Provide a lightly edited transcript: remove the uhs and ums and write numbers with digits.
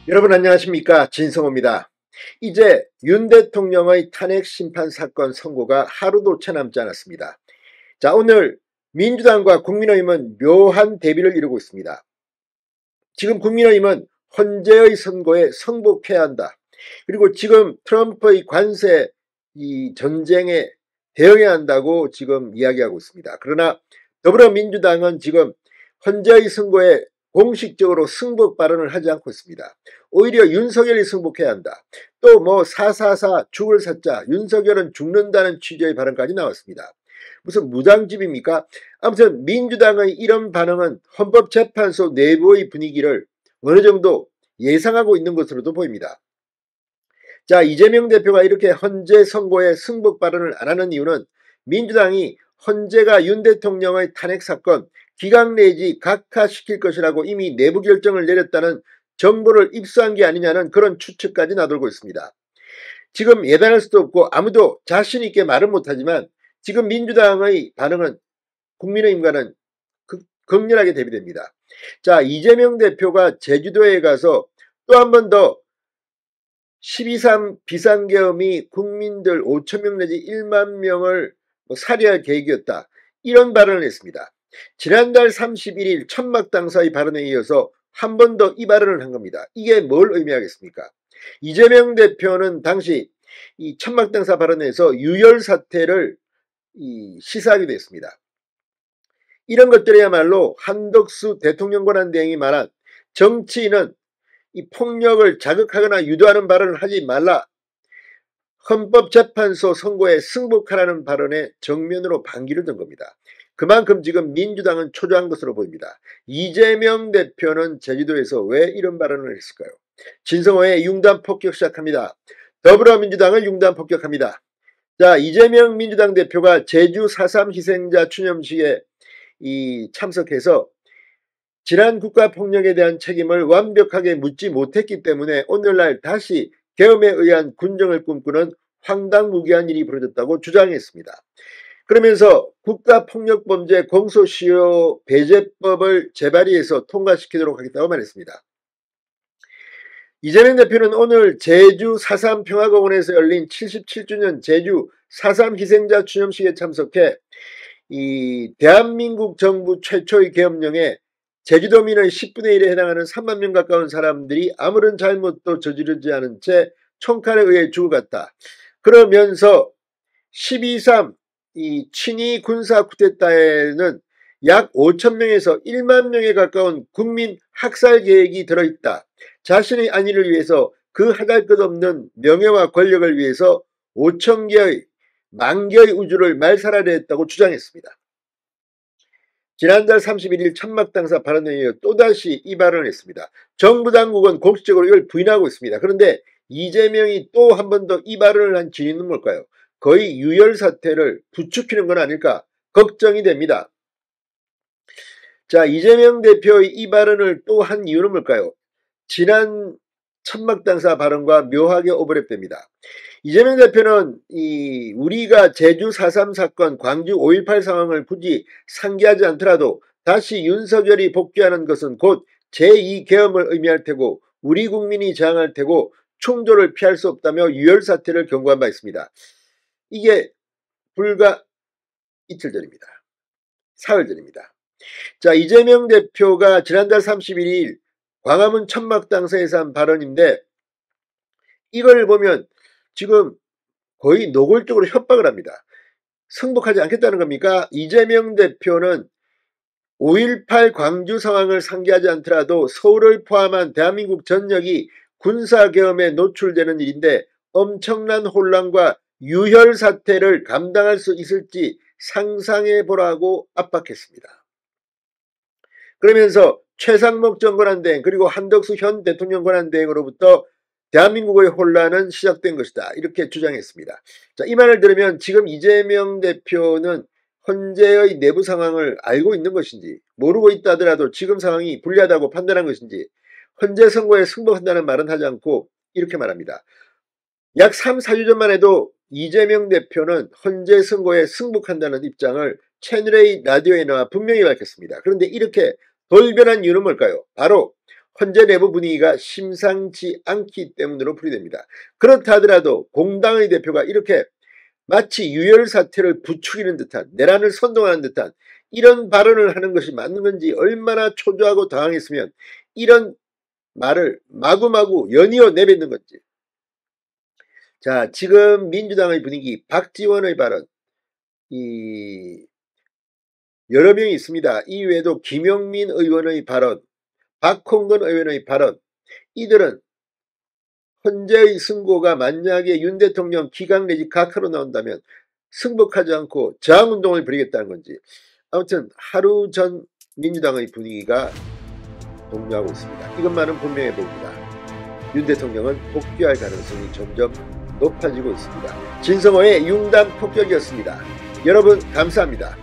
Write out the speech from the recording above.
여러분 안녕하십니까, 진성호입니다. 이제 윤 대통령의 탄핵 심판 사건 선고가 하루도 채 남지 않았습니다. 자, 오늘 민주당과 국민의힘은 묘한 대비를 이루고 있습니다. 지금 국민의힘은 헌재의 선고에 승복해야 한다. 그리고 지금 트럼프의 관세 전쟁에 대응해야 한다고 지금 이야기하고 있습니다. 그러나 더불어민주당은 지금 헌재의 선고에 공식적으로 승복 발언을 하지 않고 있습니다. 오히려 윤석열이 승복해야 한다. 또 뭐 444 죽을 사자, 윤석열은 죽는다는 취지의 발언까지 나왔습니다. 무슨 무당집입니까? 아무튼 민주당의 이런 반응은 헌법재판소 내부의 분위기를 어느 정도 예상하고 있는 것으로도 보입니다. 자, 이재명 대표가 이렇게 헌재 선고에 승복 발언을 안 하는 이유는 민주당이 헌재가 윤 대통령의 탄핵 사건 기각 내지 각하시킬 것이라고 이미 내부 결정을 내렸다는 정보를 입수한 게 아니냐는 그런 추측까지 나돌고 있습니다. 지금 예단할 수도 없고 아무도 자신 있게 말은 못하지만 지금 민주당의 반응은 국민의힘과는 극렬하게 대비됩니다. 자, 이재명 대표가 제주도에 가서 또 한 번 더 12.3 비상계엄이 국민들 5,000명 내지 1만 명을 살해할 계획이었다. 이런 발언을 했습니다. 지난달 31일 천막당사의 발언에 이어서 한 번 더 이 발언을 한 겁니다. 이게 뭘 의미하겠습니까? 이재명 대표는 당시 이 천막당사 발언에서 유혈 사태를 시사하기도 했습니다. 이런 것들이야말로 한덕수 대통령 권한대행이 말한 정치인은 이 폭력을 자극하거나 유도하는 발언을 하지 말라. 헌법재판소 선고에 승복하라는 발언에 정면으로 반기를 든 겁니다. 그만큼 지금 민주당은 초조한 것으로 보입니다. 이재명 대표는 제주도에서 왜 이런 발언을 했을까요? 진성호의 융단 폭격 시작합니다. 더불어민주당을 융단 폭격합니다. 자, 이재명 민주당 대표가 제주 4.3 희생자 추념식에 참석해서 지난 국가폭력에 대한 책임을 완벽하게 묻지 못했기 때문에 오늘날 다시 계엄에 의한 군정을 꿈꾸는 황당무계한 일이 벌어졌다고 주장했습니다. 그러면서 국가폭력범죄 공소시효 배제법을 재발의해서 통과시키도록 하겠다고 말했습니다. 이재명 대표는 오늘 제주 4.3 평화공원에서 열린 77주년 제주 4.3 희생자 추념식에 참석해 이 대한민국 정부 최초의 계엄령에 제주도민의 10분의 1에 해당하는 3만 명 가까운 사람들이 아무런 잘못도 저지르지 않은 채 총칼에 의해 죽어갔다. 그러면서 12.3 이 친위 군사 쿠데타에는 약 5,000명에서 1만 명에 가까운 국민 학살 계획이 들어있다. 자신의 안위를 위해서 그 하달것없는 명예와 권력을 위해서 5,000개의 만개의 우주를 말살하려 했다고 주장했습니다. 지난달 31일 천막당사 발언에 이어 또다시 이 발언을 했습니다. 정부 당국은 공식적으로 이걸 부인하고 있습니다. 그런데 이재명이 또 한 번 더 이 발언을 한 진위는 뭘까요? 거의 유혈 사태를 부추기는 건 아닐까 걱정이 됩니다. 자, 이재명 대표의 이 발언을 또 한 이유는 뭘까요? 지난 천막당사 발언과 묘하게 오버랩됩니다. 이재명 대표는 우리가 제주 4.3 사건, 광주 5.18 상황을 굳이 상기하지 않더라도 다시 윤석열이 복귀하는 것은 곧 제2계엄을 의미할 테고 우리 국민이 저항할 테고 충돌을 피할 수 없다며 유혈 사태를 경고한 바 있습니다. 이게 불과 이틀 전입니다. 사흘 전입니다. 자, 이재명 대표가 지난달 31일 광화문 천막당사에서 한 발언인데 이걸 보면 지금 거의 노골적으로 협박을 합니다. 승복하지 않겠다는 겁니까? 이재명 대표는 5.18 광주 상황을 상기하지 않더라도 서울을 포함한 대한민국 전역이 군사계엄에 노출되는 일인데 엄청난 혼란과 유혈 사태를 감당할 수 있을지 상상해보라고 압박했습니다. 그러면서 최상목 전 권한대행 그리고 한덕수 현 대통령 권한대행으로부터 대한민국의 혼란은 시작된 것이다. 이렇게 주장했습니다. 자, 이 말을 들으면 지금 이재명 대표는 헌재의 내부 상황을 알고 있는 것인지 모르고 있다 하더라도 지금 상황이 불리하다고 판단한 것인지 헌재 선고에 승복한다는 말은 하지 않고 이렇게 말합니다. 약 3, 4주 전만 해도 이재명 대표는 헌재 선고에 승복한다는 입장을 채널A 라디오에 나와 분명히 밝혔습니다. 그런데 이렇게 돌변한 이유는 뭘까요? 바로 헌재 내부 분위기가 심상치 않기 때문으로 풀이됩니다. 그렇다 하더라도 공당의 대표가 이렇게 마치 유혈 사태를 부추기는 듯한, 내란을 선동하는 듯한 이런 발언을 하는 것이 맞는 건지, 얼마나 초조하고 당황했으면 이런 말을 마구마구 연이어 내뱉는 건지. 자, 지금 민주당의 분위기, 박지원의 발언, 여러 명이 있습니다. 이 외에도 김용민 의원의 발언, 박홍근 의원의 발언, 이들은 헌재의 승고가 만약에 윤 대통령 기각 내지 각하로 나온다면 승복하지 않고 저항운동을 벌이겠다는 건지, 아무튼 하루 전 민주당의 분위기가 동요하고 있습니다. 이것만은 분명해 보입니다. 윤 대통령은 복귀할 가능성이 점점 높아지고 있습니다. 진성호의 융단 폭격이었습니다. 여러분 감사합니다.